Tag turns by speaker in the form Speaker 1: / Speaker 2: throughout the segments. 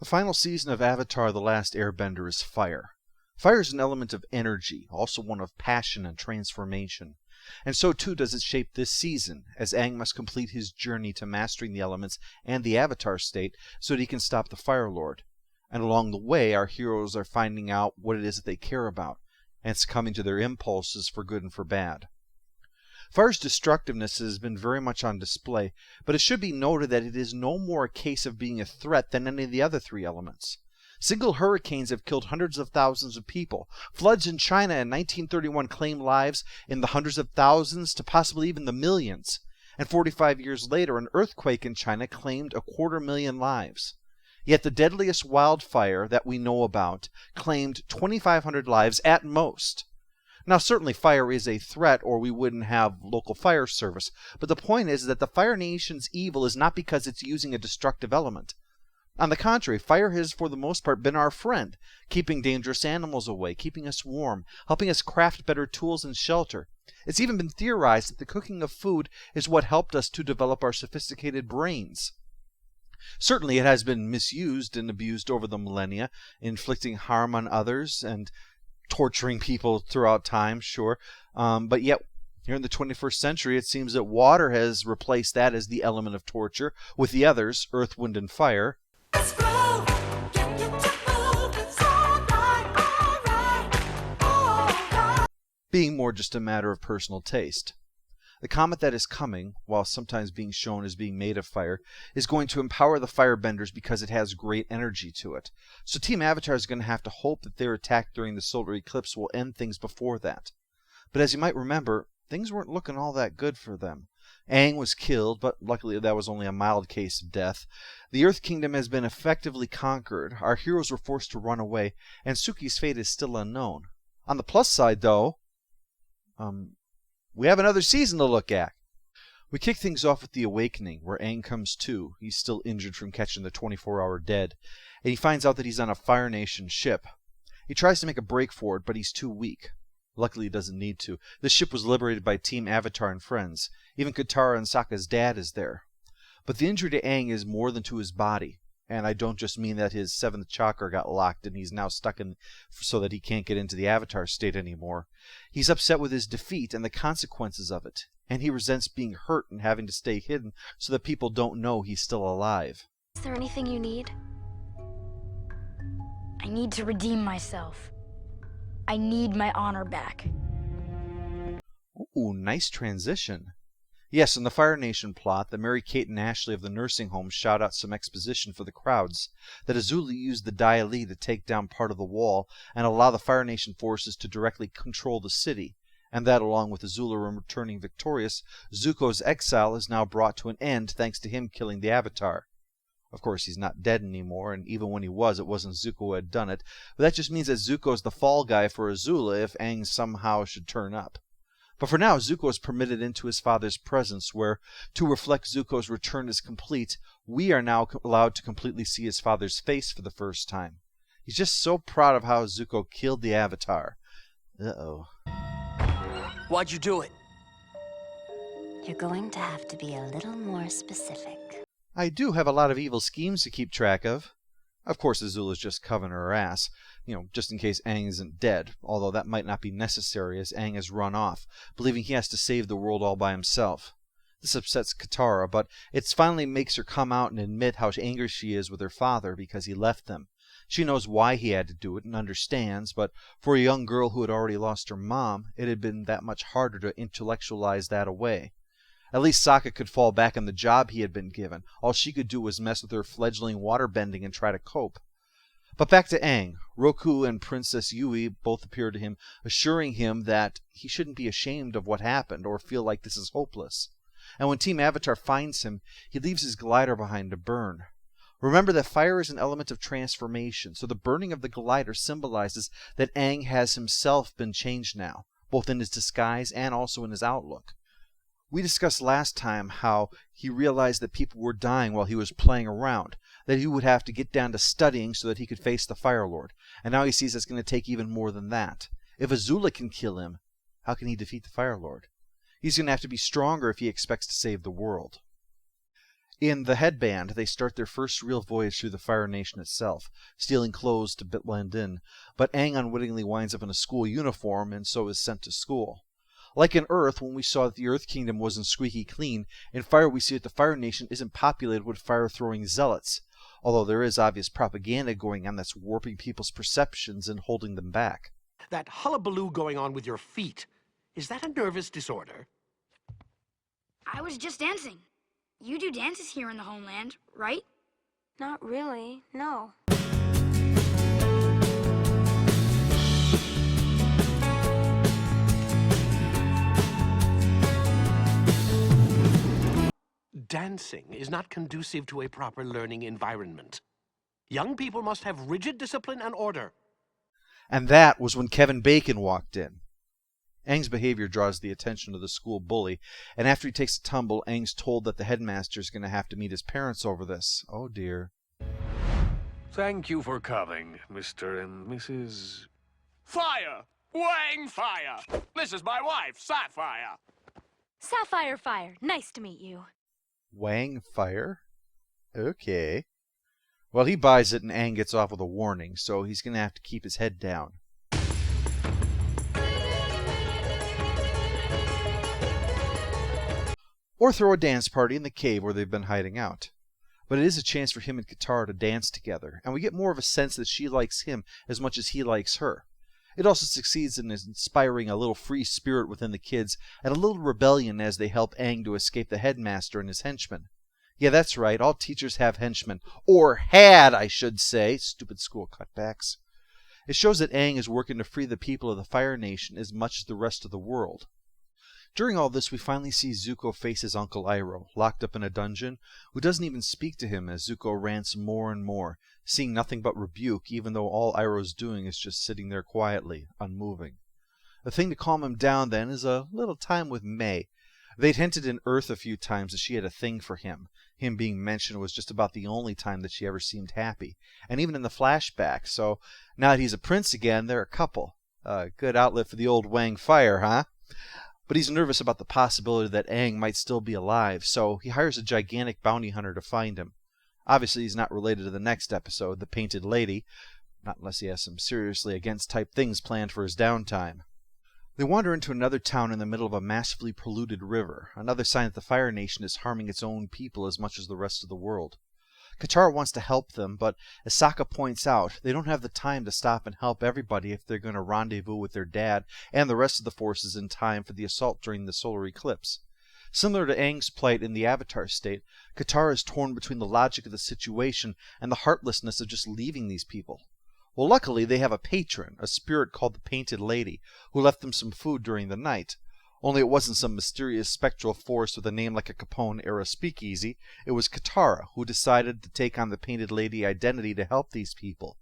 Speaker 1: The final season of Avatar: The Last Airbender is fire. Fire is an element of energy, also one of passion and transformation. And so too does it shape this season, as Aang must complete his journey to mastering the elements and the Avatar state so that he can stop the Fire Lord. And along the way, our heroes are finding out what it is that they care about, and succumbing to their impulses for good and for bad. Fire's destructiveness has been very much on display, but it should be noted that it is no more a case of being a threat than any of the other three elements. Single hurricanes have killed hundreds of thousands of people. Floods in China in 1931 claimed lives in the hundreds of thousands to possibly even the millions. And 45 years later, an earthquake in China claimed 250,000 lives. Yet the deadliest wildfire that we know about claimed 2,500 lives at most. Now, certainly fire is a threat, or we wouldn't have local fire service. But the point is that the Fire Nation's evil is not because it's using a destructive element. On the contrary, fire has for the most part been our friend, keeping dangerous animals away, keeping us warm, helping us craft better tools and shelter. It's even been theorized that the cooking of food is what helped us to develop our sophisticated brains. Certainly it has been misused and abused over the millennia, inflicting harm on others and torturing people throughout time, sure. But yet, here in the 21st century, it seems that water has replaced that as the element of torture, with the others, earth, wind, and fire, being more just a matter of personal taste. The comet that is coming, while sometimes being shown as being made of fire, is going to empower the firebenders because it has great energy to it. So Team Avatar is going to have to hope that their attack during the solar eclipse will end things before that. But as you might remember, things weren't looking all that good for them. Aang was killed, but luckily that was only a mild case of death. The Earth Kingdom has been effectively conquered, our heroes were forced to run away, and Suki's fate is still unknown. On the plus side, though, we have another season to look at. We kick things off with the awakening, where Aang comes to. He's still injured from catching the 24-hour dead, and he finds out that he's on a Fire Nation ship. He tries to make a break for it, but he's too weak. Luckily, he doesn't need to. The ship was liberated by Team Avatar and friends. Even Katara and Sokka's dad is there. But the injury to Aang is more than to his body. And I don't just mean that his 7th chakra got locked and he's now stuck in so that he can't get into the Avatar state anymore. He's upset with his defeat and the consequences of it. And he resents being hurt and having to stay hidden so that people don't know he's still alive.
Speaker 2: Is there anything you need? I need to redeem myself. I need my honor back.
Speaker 1: Ooh, nice transition. Yes, in the Fire Nation plot, the Mary Kate and Ashley of the nursing home shout out some exposition for the crowds that Azula used the Dai Li to take down part of the wall and allow the Fire Nation forces to directly control the city, and that along with Azula returning victorious, Zuko's exile is now brought to an end thanks to him killing the Avatar. Of course, he's not dead anymore, and even when he was, it wasn't Zuko who had done it, but that just means that Zuko's the fall guy for Azula if Aang somehow should turn up. But for now, Zuko is permitted into his father's presence, where, to reflect Zuko's return as complete, we are now allowed to completely see his father's face for the first time. He's just so proud of how Zuko killed the Avatar. Uh-oh.
Speaker 3: Why'd you do it?
Speaker 4: You're going to have to be a little more specific.
Speaker 1: I do have a lot of evil schemes to keep track of. Of course, Azula's just covering her ass, just in case Aang isn't dead, although that might not be necessary as Aang has run off, believing he has to save the world all by himself. This upsets Katara, but it finally makes her come out and admit how angry she is with her father because he left them. She knows why he had to do it and understands, but for a young girl who had already lost her mom, it had been that much harder to intellectualize that away. At least Sokka could fall back on the job he had been given. All she could do was mess with her fledgling waterbending and try to cope. But back to Aang. Roku and Princess Yui both appear to him, assuring him that he shouldn't be ashamed of what happened or feel like this is hopeless. And when Team Avatar finds him, he leaves his glider behind to burn. Remember that fire is an element of transformation, so the burning of the glider symbolizes that Aang has himself been changed now, both in his disguise and also in his outlook. We discussed last time how he realized that people were dying while he was playing around, that he would have to get down to studying so that he could face the Fire Lord, and now he sees it's going to take even more than that. If Azula can kill him, how can he defeat the Fire Lord? He's going to have to be stronger if he expects to save the world. In The Headband, they start their first real voyage through the Fire Nation itself, stealing clothes to blend in, but Aang unwittingly winds up in a school uniform and so is sent to school. Like in Earth, when we saw that the Earth Kingdom wasn't squeaky clean, in Fire we see that the Fire Nation isn't populated with fire-throwing zealots, although there is obvious propaganda going on that's warping people's perceptions and holding them back.
Speaker 5: That hullabaloo going on with your feet, is that a nervous disorder?
Speaker 2: I was just dancing. You do dances here in the homeland, right?
Speaker 4: Not really, no.
Speaker 5: Dancing is not conducive to a proper learning environment. Young people must have rigid discipline and order.
Speaker 1: And that was when Kevin Bacon walked in. Aang's behavior draws the attention of the school bully, and after he takes a tumble, Aang's told that the headmaster is going to have to meet his parents over this. Oh dear.
Speaker 6: Thank you for coming, Mr. and Mrs.
Speaker 3: Fire! Wang Fire! This is my wife, Sapphire.
Speaker 7: Sapphire Fire, nice to meet you.
Speaker 1: Wang Fire? Okay. Well, he buys it and Aang gets off with a warning, so he's going to have to keep his head down. Or throw a dance party in the cave where they've been hiding out. But it is a chance for him and Katara to dance together, and we get more of a sense that she likes him as much as he likes her. It also succeeds in inspiring a little free spirit within the kids, and a little rebellion as they help Aang to escape the headmaster and his henchmen. Yeah, that's right, all teachers have henchmen. Or had, I should say. Stupid school cutbacks. It shows that Aang is working to free the people of the Fire Nation as much as the rest of the world. During all this, we finally see Zuko face his uncle Iroh, locked up in a dungeon, who doesn't even speak to him as Zuko rants more and more, seeing nothing but rebuke, even though all Iroh's doing is just sitting there quietly, unmoving. The thing to calm him down, then, is a little time with May. They'd hinted in Earth a few times that she had a thing for him. Him being mentioned was just about the only time that she ever seemed happy, and even in the flashback, so now that he's a prince again, they're a couple. Good outlet for the old Wang Fire, huh? But he's nervous about the possibility that Aang might still be alive, so he hires a gigantic bounty hunter to find him. Obviously, he's not related to the next episode, the Painted Lady, not unless he has some seriously against-type things planned for his downtime. They wander into another town in the middle of a massively polluted river, another sign that the Fire Nation is harming its own people as much as the rest of the world. Katara wants to help them, but as Sokka points out, they don't have the time to stop and help everybody if they're going to rendezvous with their dad and the rest of the forces in time for the assault during the solar eclipse. Similar to Aang's plight in the Avatar state, Katara is torn between the logic of the situation and the heartlessness of just leaving these people. Well, luckily, they have a patron, a spirit called the Painted Lady, who left them some food during the night. Only it wasn't some mysterious spectral force with a name like a Capone-era speakeasy. It was Katara, who decided to take on the Painted Lady identity to help these people.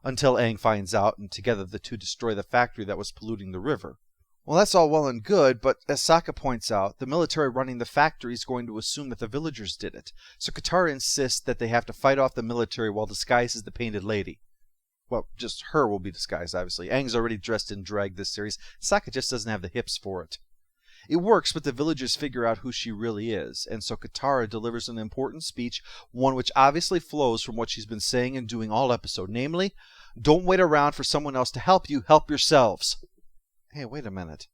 Speaker 1: Until Aang finds out, and together the two destroy the factory that was polluting the river. Well, that's all well and good, but as Sokka points out, the military running the factory is going to assume that the villagers did it. So Katara insists that they have to fight off the military while disguised as the Painted Lady. Well, just her will be disguised, obviously. Aang's already dressed in drag this series. Sokka just doesn't have the hips for it. It works, but the villagers figure out who she really is, and so Katara delivers an important speech, one which obviously flows from what she's been saying and doing all episode, namely, don't wait around for someone else to help you, help yourselves. Hey, wait a minute.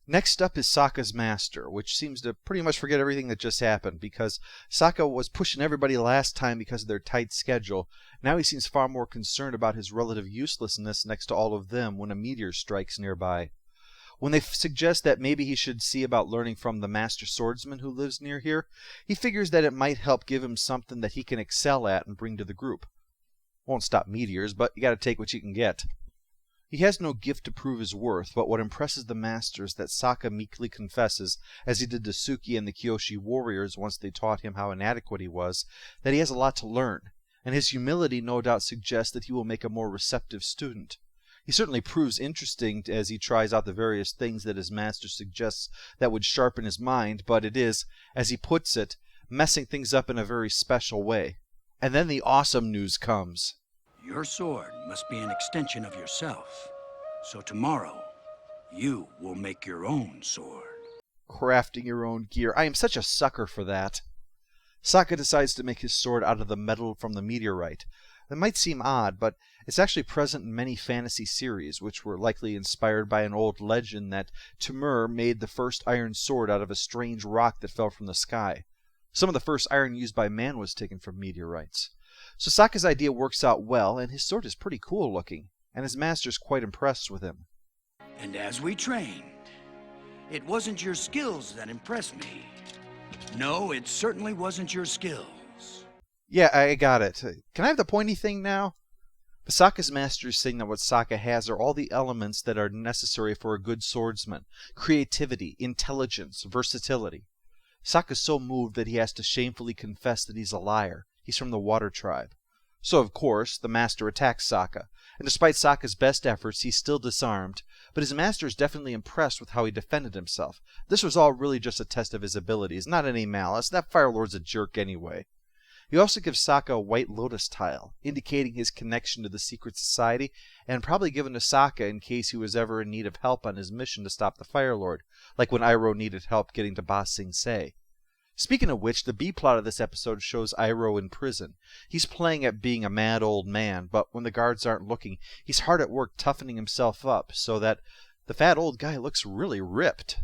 Speaker 1: Next up is Sokka's master, which seems to pretty much forget everything that just happened, because Sokka was pushing everybody last time because of their tight schedule. Now he seems far more concerned about his relative uselessness next to all of them when a meteor strikes nearby. When they suggest that maybe he should see about learning from the master swordsman who lives near here, he figures that it might help give him something that he can excel at and bring to the group. Won't stop meteors, but you gotta take what you can get. He has no gift to prove his worth, but what impresses the master is that Sokka meekly confesses, as he did to Suki and the Kyoshi warriors once they taught him how inadequate he was, that he has a lot to learn, and his humility no doubt suggests that he will make a more receptive student. He certainly proves interesting as he tries out the various things that his master suggests that would sharpen his mind, but it is, as he puts it, messing things up in a very special way. And then the awesome news comes.
Speaker 8: Your sword must be an extension of yourself. So tomorrow, you will make your own sword.
Speaker 1: Crafting your own gear. I am such a sucker for that. Sokka decides to make his sword out of the metal from the meteorite. That might seem odd, but it's actually present in many fantasy series, which were likely inspired by an old legend that Timur made the first iron sword out of a strange rock that fell from the sky. Some of the first iron used by man was taken from meteorites. So Sokka's idea works out well, and his sword is pretty cool looking, and his master's quite impressed with him.
Speaker 8: And as we trained, it wasn't your skills that impressed me. No, it certainly wasn't your skills.
Speaker 1: Yeah, I got it. Can I have the pointy thing now? But Sokka's master is saying that what Sokka has are all the elements that are necessary for a good swordsman. Creativity, intelligence, versatility. Sokka's so moved that he has to shamefully confess that he's a liar. He's from the Water Tribe. So, of course, the master attacks Sokka, and despite Sokka's best efforts, he's still disarmed, but his master is definitely impressed with how he defended himself. This was all really just a test of his abilities, not any malice. That Fire Lord's a jerk anyway. He also gives Sokka a white lotus tile, indicating his connection to the secret society, and probably given to Sokka in case he was ever in need of help on his mission to stop the Fire Lord, like when Iroh needed help getting to Ba Sing Se. Speaking of which, the B-plot of this episode shows Iroh in prison. He's playing at being a mad old man, but when the guards aren't looking, he's hard at work toughening himself up so that the fat old guy looks really ripped.